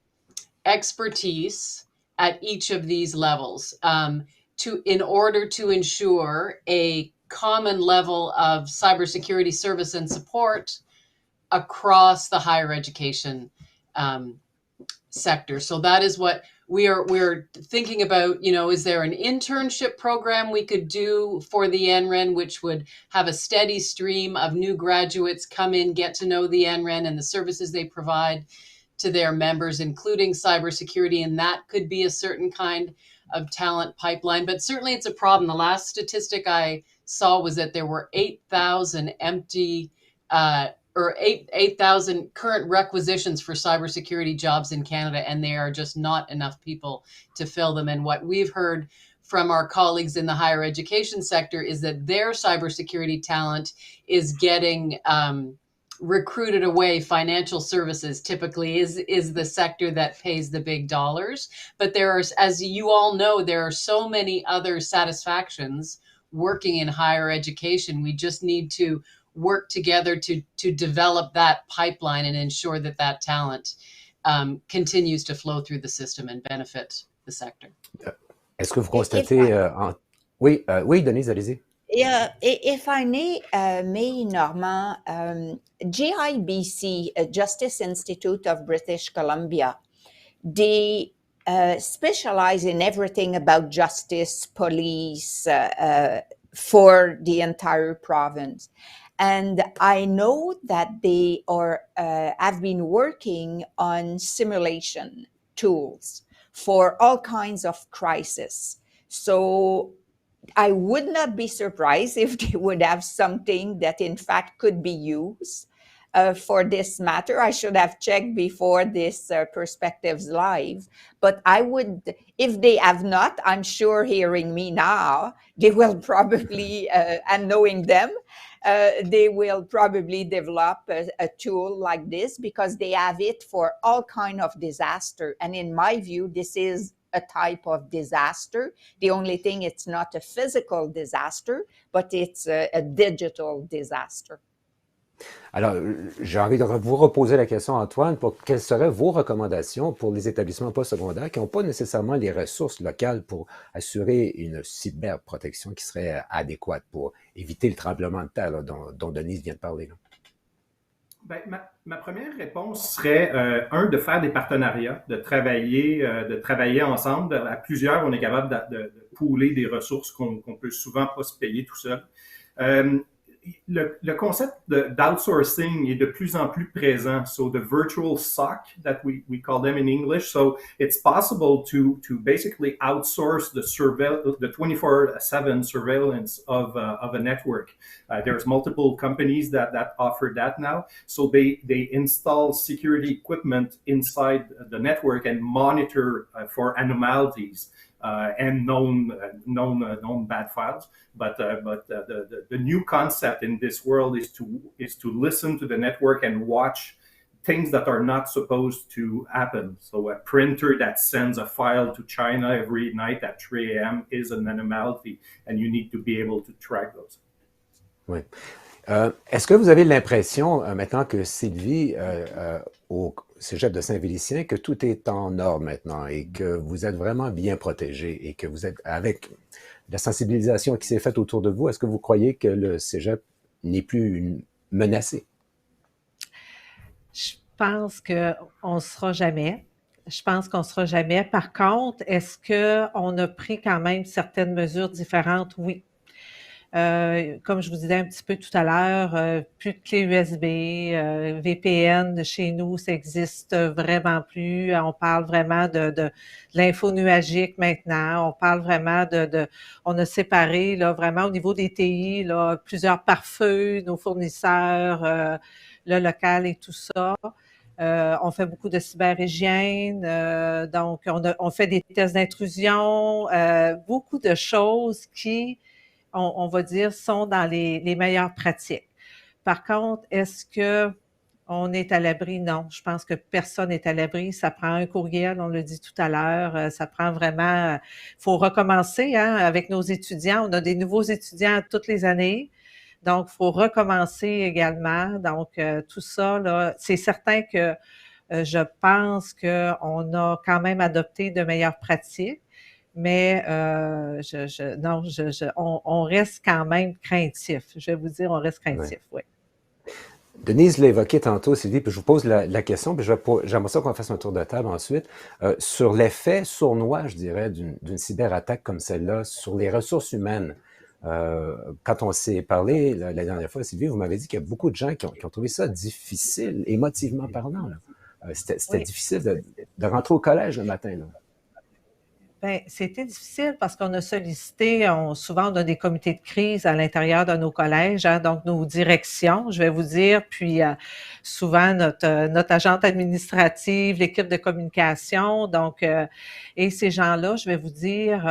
expertise at each of these levels in order to ensure a common level of cybersecurity service and support across the higher education sector. So that is what we're thinking about. Is there an internship program we could do for the NREN, which would have a steady stream of new graduates come in, get to know the NREN and the services they provide to their members, including cybersecurity, and that could be a certain kind of talent pipeline. But certainly it's a problem. The last statistic I saw was that there were 8,000 empty or 8,000 current requisitions for cybersecurity jobs in Canada, and there are just not enough people to fill them. And what we've heard from our colleagues in the higher education sector is that their cybersecurity talent is getting recruited away. Financial services typically is the sector that pays the big dollars. But there are, as you all know, there are so many other satisfactions working in higher education. We just need to work together to develop that pipeline and ensure that talent continues to flow through the system and benefit the sector. Est-ce que vous constatez... Oui, Denise, allez-y. Yeah, if I may, Normand, GIBC, Justice Institute of British Columbia, they specialize in everything about justice, police, for the entire province. And I know that they have been working on simulation tools for all kinds of crises. So I would not be surprised if they would have something that in fact could be used for this matter. I should have checked before this Perspectives Live, but I would, if they have not, I'm sure hearing me now, they will probably, and knowing them, they will probably develop a tool like this because they have it for all kind of disaster. And in my view, this is a type of disaster. The only thing, it's not a physical disaster, but it's a digital disaster. Alors, j'ai envie de vous reposer la question, Antoine, pour quelles seraient vos recommandations pour les établissements postsecondaires qui n'ont pas nécessairement les ressources locales pour assurer une cyberprotection qui serait adéquate pour éviter le tremblement de terre là, dont Denise vient de parler. Là. Ben, ma première réponse serait, de faire des partenariats, de travailler ensemble. À plusieurs, on est capable de pooler des ressources qu'on peut souvent pas se payer tout seul. Le concept d'outsourcing est de plus en plus présent. So the virtual SOC that we call them in English. So it's possible to basically outsource the 24/7 surveillance of a network. There's multiple companies that offer that now. So they install security equipment inside the network and monitor for anomalies. And known bad files, but the new concept in this world is to listen to the network and watch things that are not supposed to happen. So a printer that sends a file to China every night at 3 a.m. is an anomaly, and you need to be able to track those. Oui. Est-ce que vous avez l'impression, maintenant que Sylvie, au Cégep de Saint-Félicien, que tout est en ordre maintenant et que vous êtes vraiment bien protégé et que vous êtes avec la sensibilisation qui s'est faite autour de vous, est-ce que vous croyez que le Cégep n'est plus menacé? Je pense qu'on ne sera jamais. Je pense qu'on ne sera jamais. Par contre, est-ce qu'on a pris quand même certaines mesures différentes? Oui. Comme je vous disais un petit peu tout à l'heure, plus de clés USB, VPN de chez nous, ça existe vraiment plus. On parle vraiment de l'info nuagique maintenant. On parle vraiment on a séparé là vraiment au niveau des TI là plusieurs pare-feux, nos fournisseurs, le local et tout ça. On fait beaucoup de cyberhygiène, donc on fait des tests d'intrusion, beaucoup de choses qui on va dire, sont dans les meilleures pratiques. Par contre, est-ce que on est à l'abri? Non, je pense que personne n'est à l'abri. Ça prend un courriel, on l'a dit tout à l'heure. Ça prend vraiment... faut recommencer hein, avec nos étudiants. On a des nouveaux étudiants toutes les années. Donc, il faut recommencer également. Donc, tout ça, là, c'est certain que je pense qu'on a quand même adopté de meilleures pratiques, mais on reste quand même craintif. Je vais vous dire, on reste craintif, oui. Denise l'a évoqué tantôt, Sylvie, puis je vous pose la question, puis j'aimerais ça qu'on fasse un tour de table ensuite, sur l'effet sournois, je dirais, d'une cyberattaque comme celle-là sur les ressources humaines. Quand on s'est parlé la dernière fois, Sylvie, vous m'avez dit qu'il y a beaucoup de gens qui ont trouvé ça difficile, émotivement parlant. C'était difficile de rentrer au collège le matin. Là. Bien, c'était difficile parce qu'on a sollicité, souvent on a des comités de crise à l'intérieur de nos collèges, hein, donc nos directions, je vais vous dire, puis souvent notre agente administrative, l'équipe de communication, donc et ces gens-là, je vais vous dire,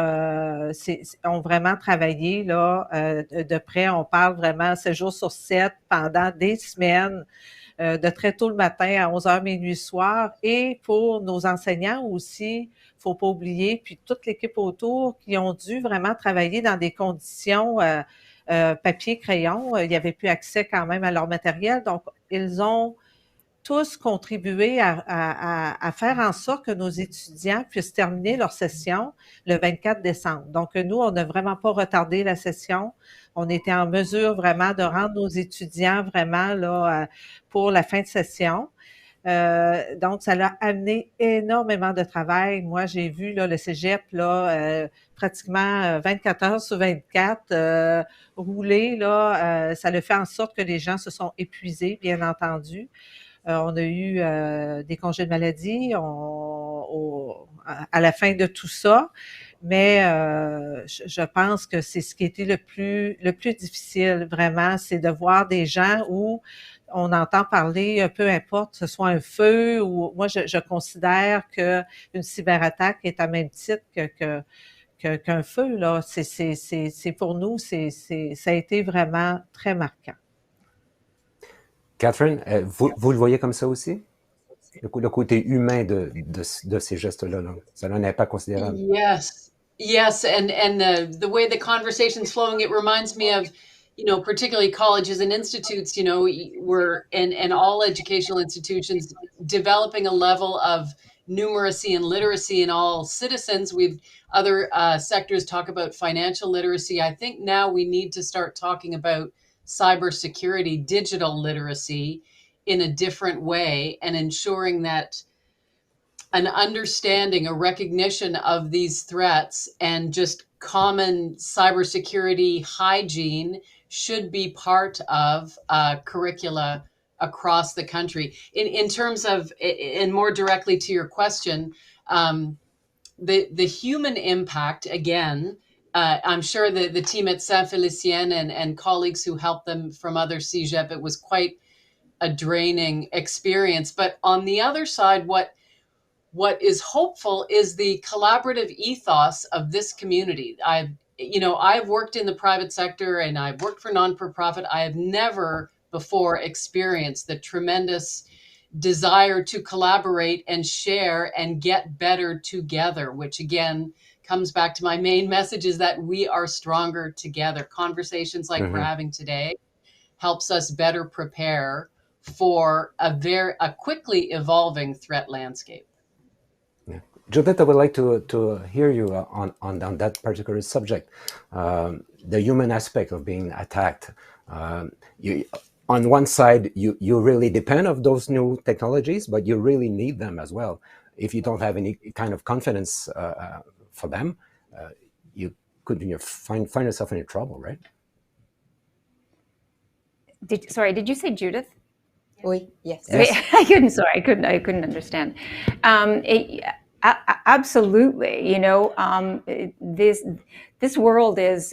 ont vraiment travaillé là de près. On parle vraiment 7 jours sur 7 pendant des semaines. De très tôt le matin à 11h, minuit, soir, et pour nos enseignants aussi, faut pas oublier, puis toute l'équipe autour qui ont dû vraiment travailler dans des conditions papier, crayon, il n'y avait plus accès quand même à leur matériel, donc ils ont tous contribué à faire en sorte que nos étudiants puissent terminer leur session le 24 décembre. Donc, nous, on n'a vraiment pas retardé la session. On était en mesure vraiment de rendre nos étudiants vraiment là pour la fin de session. Donc, ça l'a amené énormément de travail. Moi, j'ai vu là, le cégep là, pratiquement 24 heures sur 24 rouler. Là, ça le fait en sorte que les gens se sont épuisés, bien entendu. On a eu des congés de maladie à la fin de tout ça, mais je pense que c'est ce qui a été le plus difficile, vraiment, c'est de voir des gens où on entend parler, peu importe, que ce soit un feu ou... Moi, je considère qu'une cyberattaque est à même titre qu'un feu, là. C'est pour nous, ça a été vraiment très marquant. Kathryn, vous le voyez comme ça aussi? Le côté humain de ces gestes-là, là. Ça a un impact considérable. Yes, and the way the conversation's flowing, it reminds me of, particularly colleges and institutes, we're and all educational institutions developing a level of numeracy and literacy in all citizens. Other sectors talk about financial literacy. I think now we need to start talking about cybersecurity, digital literacy in a different way, and ensuring that an understanding, a recognition of these threats and just common cybersecurity hygiene should be part of curricula across the country. In terms of, and more directly to your question, the human impact, again, I'm sure the team at Saint-Félicien and colleagues who helped them from other CEGEP, it was quite a draining experience. But on the other side, what is hopeful is the collaborative ethos of this community. I've worked in the private sector and I've worked for non-for-profit. I have never before experienced the tremendous desire to collaborate and share and get better together, which again comes back to my main message, is that we are stronger together. Conversations like we're having today helps us better prepare for a quickly evolving threat landscape. Yeah. Judith, I would like to hear you on that particular subject, the human aspect of being attacked. On one side, you really depend on those new technologies, but you really need them as well. If you don't have any kind of confidence for them, you could find yourself in trouble, right? Did you say Judith? Oui, yes. I couldn't understand. Absolutely, this world is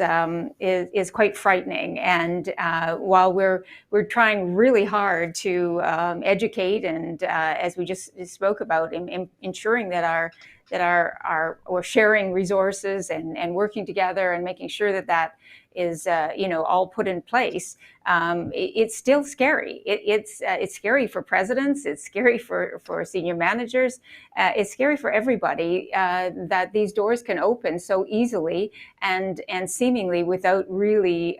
quite frightening, and while we're trying really hard to educate and as we just spoke about, ensuring that or sharing resources and working together and making sure that is all put in place. It's still scary. It's scary for presidents. It's scary for senior managers. It's scary for everybody that these doors can open so easily and seemingly without really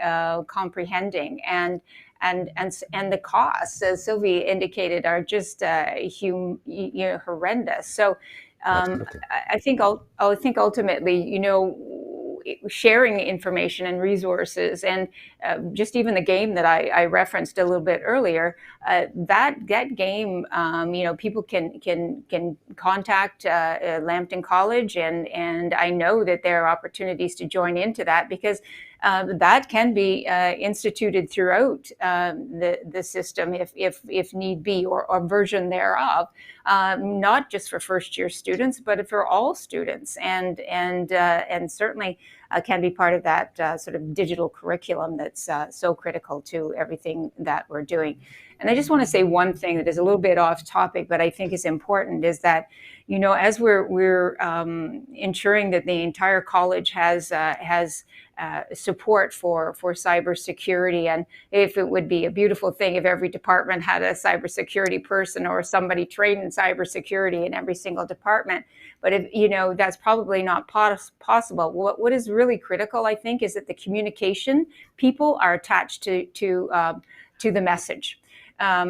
comprehending. And the costs, as Sylvie indicated, are just horrendous. So I think ultimately, sharing information and resources, and just even the game that I referenced a little bit earlier, that game, people can contact Lambton College, and I know that there are opportunities to join into that, because that can be instituted throughout the system if need be, or a version thereof, not just for first-year students, but for all students, and certainly can be part of that sort of digital curriculum that's so critical to everything that we're doing. And I just want to say one thing that is a little bit off topic, but I think is important, is that, as we're ensuring that the entire college has support for cybersecurity, and if it would be a beautiful thing if every department had a cybersecurity person or somebody trained in cybersecurity in every single department. But if that's probably not possible. What is really critical, I think, is that the communication people are attached to the message.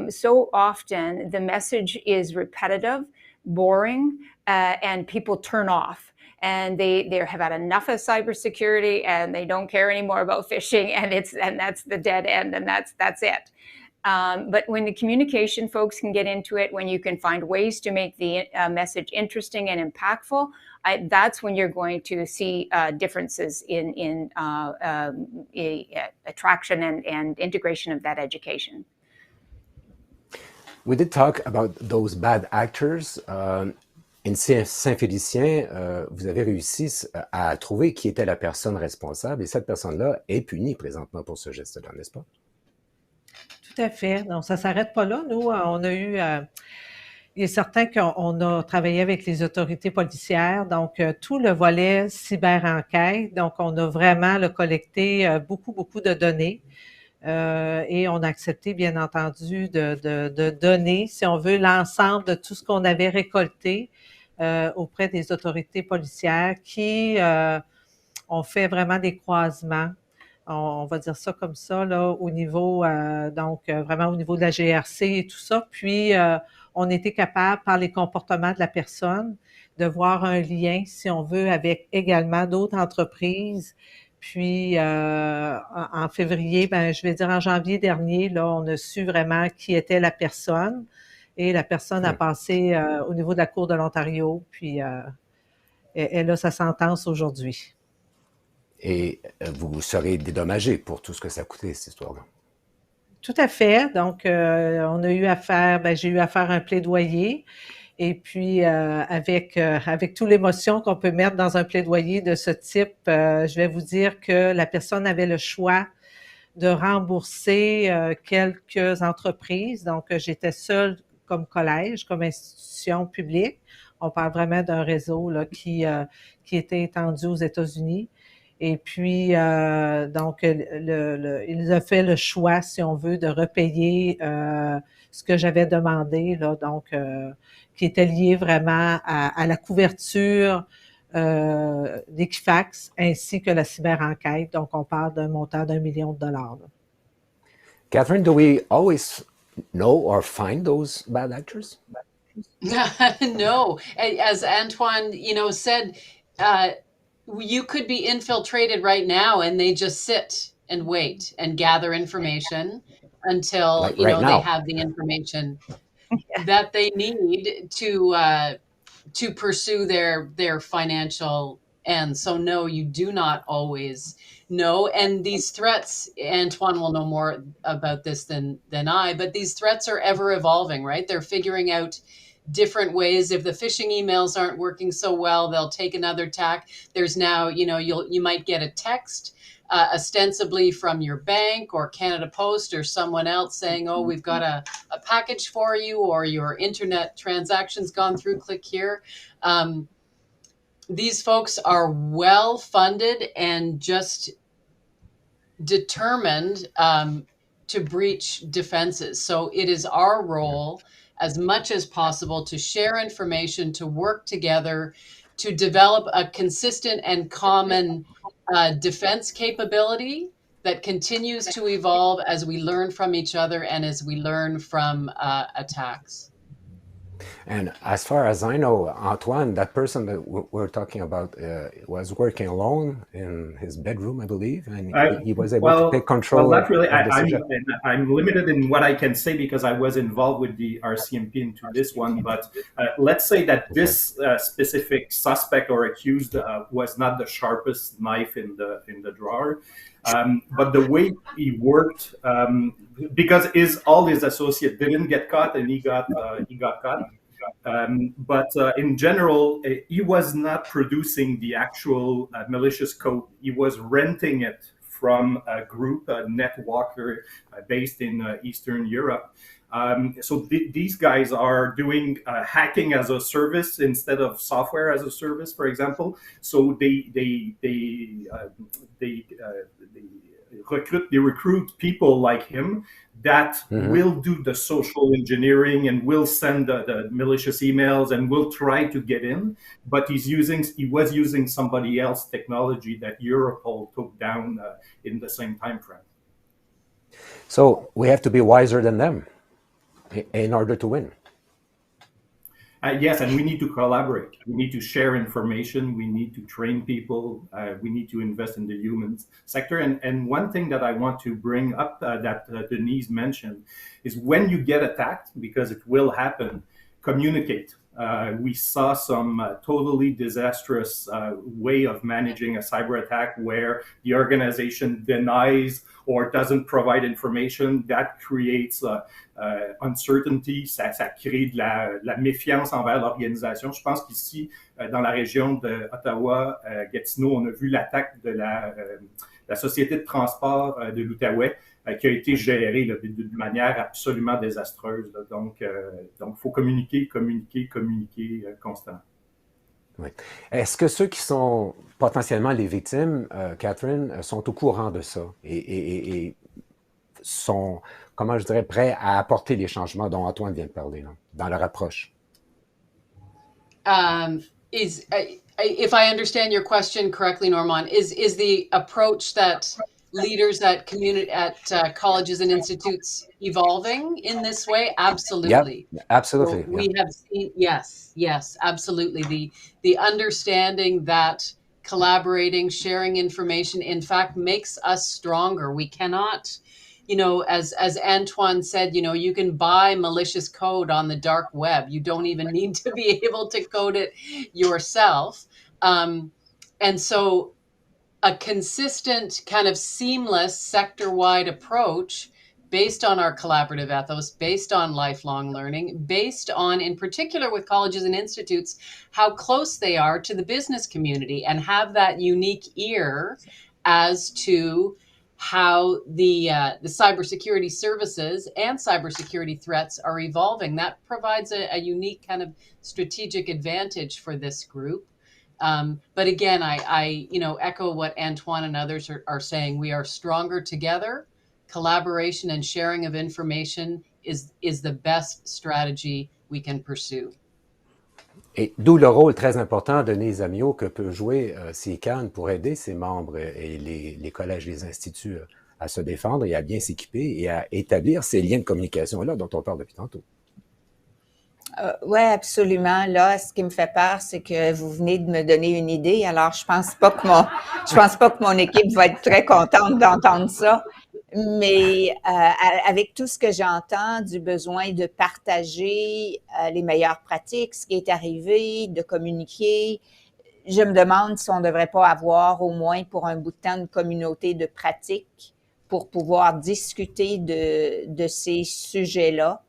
So often the message is repetitive, boring, and people turn off. And they have had enough of cybersecurity, and they don't care anymore about phishing, and that's the dead end, and that's it. But when the communication folks can get into it, when you can find ways to make the message interesting and impactful, that's when you're going to see differences in attraction and integration of that education. We did talk about those bad actors. Ici, Saint-Félicien, vous avez réussi à trouver qui était la personne responsable, et cette personne-là est punie présentement pour ce geste-là, n'est-ce pas? Tout à fait. Donc, ça ne s'arrête pas là. Nous, on a eu... il est certain qu'on a travaillé avec les autorités policières, donc tout le volet cyber-enquête. Donc, on a vraiment collecté beaucoup de données. Et on a accepté, bien entendu, de donner, si on veut, l'ensemble de tout ce qu'on avait récolté auprès des autorités policières qui ont fait vraiment des croisements, on va dire ça comme ça, là, au niveau, vraiment au niveau de la GRC et tout ça. Puis, on était capable, par les comportements de la personne, de voir un lien, si on veut, avec également d'autres entreprises. Puis, en février, je vais dire en janvier dernier, là, on a su vraiment qui était la personne. Et la personne a passé au niveau de la Cour de l'Ontario, puis elle a sa sentence aujourd'hui. Et vous serez dédommagé pour tout ce que ça a coûté, cette histoire-là. Tout à fait. Donc, on a eu à faire, j'ai eu à faire un plaidoyer. Et puis, avec toute l'émotion qu'on peut mettre dans un plaidoyer de ce type, je vais vous dire que la personne avait le choix de rembourser quelques entreprises. Donc, j'étais seule comme collège, comme institution publique. On parle vraiment d'un réseau là, qui était étendu aux États-Unis. Et puis, donc, il a fait le choix, si on veut, de repayer ce que j'avais demandé, là, donc, qui était lié vraiment à la couverture d'Equifax ainsi que la cyber-enquête. Donc, on parle d'un montant d'1 million de dollars. Là. Kathryn, do we always know or find those bad actors? No, as Antoine, said, you could be infiltrated right now, and they just sit and wait and gather information until like they have the information that they need to pursue their financial ends. So no, you do not always know. And these threats, Antoine will know more about this than I, but these threats are ever evolving, right? They're figuring out different ways. If the phishing emails aren't working so well, they'll take another tack. There's now, you might get a text ostensibly from your bank or Canada Post or someone else saying, oh, we've got a package for you, or your internet transaction's gone through, click here. these folks are well funded and just determined to breach defenses. So it is our role as much as possible to share information, to work together, to develop a consistent and common defense capability that continues to evolve as we learn from each other and as we learn from attacks. And as far as I know, Antoine, that person that we're talking about was working alone in his bedroom, I believe, and he was able to take control. Well, not really. Of the subject. I'm limited in what I can say because I was involved with the RCMP into this one. But let's say that this specific suspect or accused was not the sharpest knife in the drawer. But the way he worked, because all his associates didn't get caught, and he got caught. But in general, he was not producing the actual malicious code. He was renting it from a group, a NetWalker, based in Eastern Europe. So these guys are doing hacking as a service instead of software as a service, for example. So they recruit people like him that will do the social engineering and will send the malicious emails and will try to get in. But he was using somebody else's technology that Europol took down in the same time frame. So we have to be wiser than them in order to win. Yes, and we need to collaborate. We need to share information. We need to train people. We need to invest in the human sector. And one thing that I want to bring up that Denise mentioned is when you get attacked, because it will happen, communicate. We saw some totally disastrous way of managing a cyber attack where the organization denies or doesn't provide information. That creates uncertainty, ça crée de la méfiance envers l'organisation. Je pense qu'ici, dans la région d'Ottawa, Gatineau, on a vu l'attaque de la société de transport de l'Outaouais qui a été gérée là, de manière absolument désastreuse. Là. Donc, il faut communiquer constamment. Oui. Est-ce que ceux qui sont potentiellement les victimes, Kathryn, sont au courant de ça et sont, comment je dirais, prêts à apporter les changements dont Antoine vient de parler là, dans leur approche? If I understand your question correctly, Normand, is the approach that leaders at colleges and institutes evolving in this way? Absolutely. Yep, absolutely. We have seen, yes, absolutely. The understanding that collaborating, sharing information, in fact, makes us stronger. We cannot, as Antoine said, you can buy malicious code on the dark web. You don't even need to be able to code it yourself. And so a consistent kind of seamless sector-wide approach based on our collaborative ethos, based on lifelong learning, based on, in particular with colleges and institutes, how close they are to the business community and have that unique ear as to how the cybersecurity services and cybersecurity threats are evolving. That provides a unique kind of strategic advantage for this group. But again, I echo what Antoine and others are saying. We are stronger together. Collaboration and sharing of information is the best strategy we can pursue. Et d'où le rôle très important de Denise Amiot que peut jouer CICAN pour aider ses membres et les collèges, les instituts à se défendre et à bien s'équiper et à établir ces liens de communication-là dont on parle depuis tantôt. Oui, absolument. Là, ce qui me fait peur, c'est que vous venez de me donner une idée. Alors, je pense pas que mon équipe va être très contente d'entendre ça. Mais avec tout ce que j'entends du besoin de partager les meilleures pratiques, ce qui est arrivé, de communiquer, je me demande si on ne devrait pas avoir au moins pour un bout de temps une communauté de pratiques pour pouvoir discuter de ces sujets-là.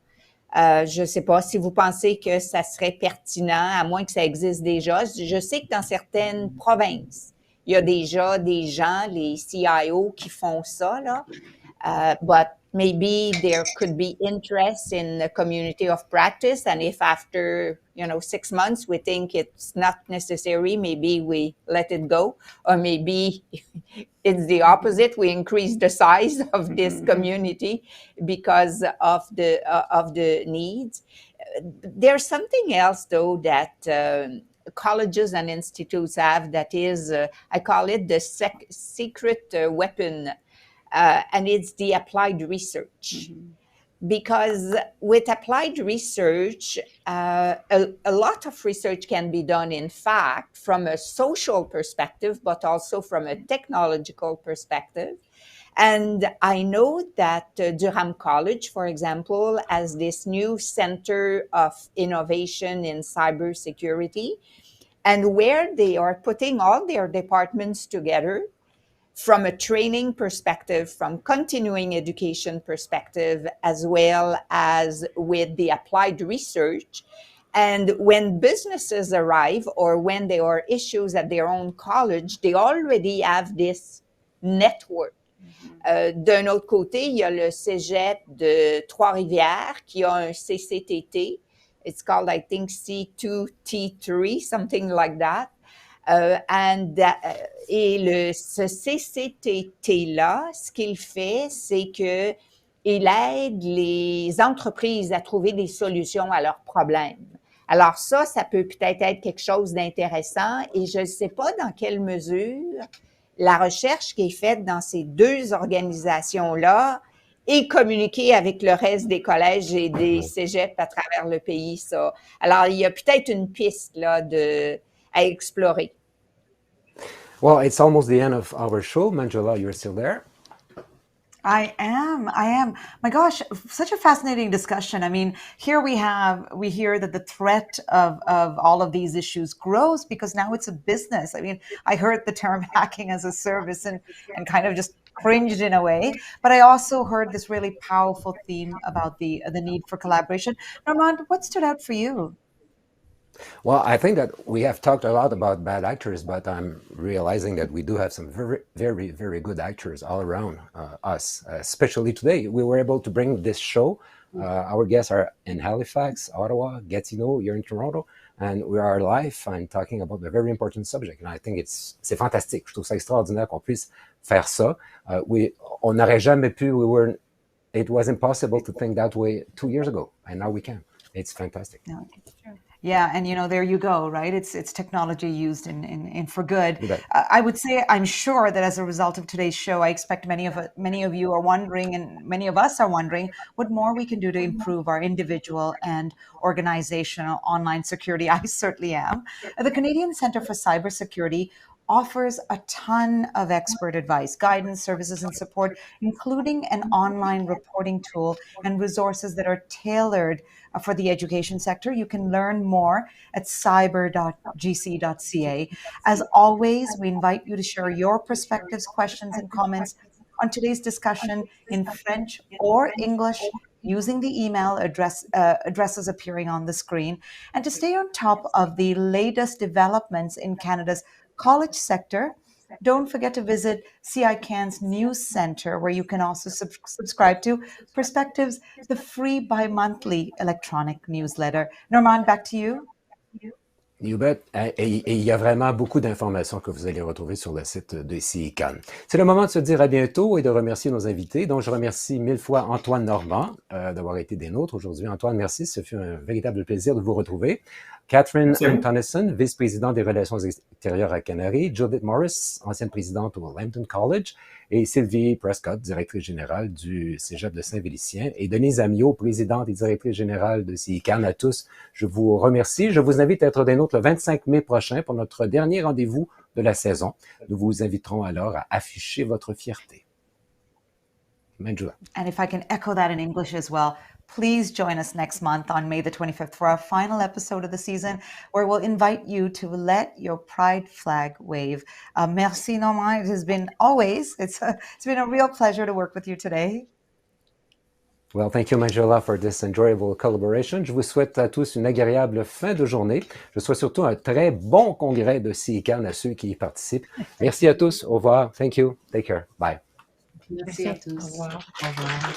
Je ne sais pas si vous pensez que ça serait pertinent, à moins que ça existe déjà. Je sais que dans certaines provinces, il y a déjà des gens, les CIO, qui font ça, là. But maybe there could be interest in the community of practice. And if after, 6 months, we think it's not necessary, maybe we let it go. Or maybe it's the opposite. We increase the size of this community because of the needs. There's something else, though, that colleges and institutes have that is, I call it the secret weapon, and it's the applied research. Because with applied research, a lot of research can be done, in fact, from a social perspective, but also from a technological perspective. And I know that Durham College, for example, has this new Center of Innovation in Cybersecurity, and where they are putting all their departments together from a training perspective, from continuing education perspective, as well as with the applied research. And when businesses arrive or when there are issues at their own college, they already have this network. D'un autre côté, il y a le cégep de Trois-Rivières qui a un CCTT. It's called, I think, C2T3, something like that. Et ce CCTT-là, ce qu'il fait, c'est qu'il aide les entreprises à trouver des solutions à leurs problèmes. Alors ça peut peut-être être quelque chose d'intéressant et je ne sais pas dans quelle mesure la recherche qui est faite dans ces deux organisations-là est communiquée avec le reste des collèges et des cégeps à travers le pays. Ça. Alors, il y a peut-être une piste là, à explorer. Well, it's almost the end of our show. Manjula, you're still there? I am. My gosh, such a fascinating discussion. I mean, here we hear that the threat of all of these issues grows because now it's a business. I mean, I heard the term hacking as a service and kind of just cringed in a way, but I also heard this really powerful theme about the need for collaboration. Normand, what stood out for you? Well, I think that we have talked a lot about bad actors, but I'm realizing that we do have some very, very, very good actors all around us, especially today. We were able to bring this show. Our guests are in Halifax, Ottawa, Gatineau, you're in Toronto, and we are live and talking about a very important subject. And I think c'est fantastique. Je trouve ça extraordinaire qu'on puisse faire ça. On n'aurait jamais pu, it was impossible to think that way 2 years ago, and now we can. It's fantastic. No, it's true. Yeah, and there you go, right? It's technology used in for good. I would say, I'm sure that as a result of today's show, I expect many of you are wondering, and many of us are wondering, what more we can do to improve our individual and organizational online security. I certainly am. The Canadian Centre for Cybersecurity offers a ton of expert advice, guidance, services, and support, including an online reporting tool and resources that are tailored for the education sector. You can learn more at cyber.gc.ca. As always, we invite you to share your perspectives, questions, and comments on today's discussion in French or English using the email addresses appearing on the screen. And to stay on top of the latest developments in Canada's college sector, don't forget to visit CICAN's News Center, where you can also subscribe to Perspectives, the free bi-monthly electronic newsletter. Normand, back to you. You bet. Et il y a vraiment beaucoup d'informations que vous allez retrouver sur le site de CICAN. C'est le moment de se dire à bientôt et de remercier nos invités. Donc, je remercie 1000 fois Antoine Normand d'avoir été des nôtres aujourd'hui. Antoine, merci. Ce fut un véritable plaisir de vous retrouver. Kathryn Anthonisen, vice-présidente des relations extérieures à Canary, Judith Morris, ancienne présidente au Lambton College, et Sylvie Prescott, directrice générale du Cégep de Saint-Félicien, et Denise Amiot, présidente et directrice générale de CICAN. À tous, je vous remercie. Je vous invite à être des nôtres le 25 mai prochain pour notre dernier rendez-vous de la saison. Nous vous inviterons alors à afficher votre fierté. Manjula. And if I can echo that in English as well, please join us next month on May the 25th for our final episode of the season, where we'll invite you to let your pride flag wave. Merci, Normand. It has been always, it's been a real pleasure to work with you today. Well, thank you, Manjula, for this enjoyable collaboration. Je vous souhaite à tous une agréable fin de journée. Je souhaite surtout un très bon congrès de CICAN à ceux qui y participent. Merci à tous. Au revoir. Thank you. Take care. Bye. Merci à Au tous. revoir. Au revoir.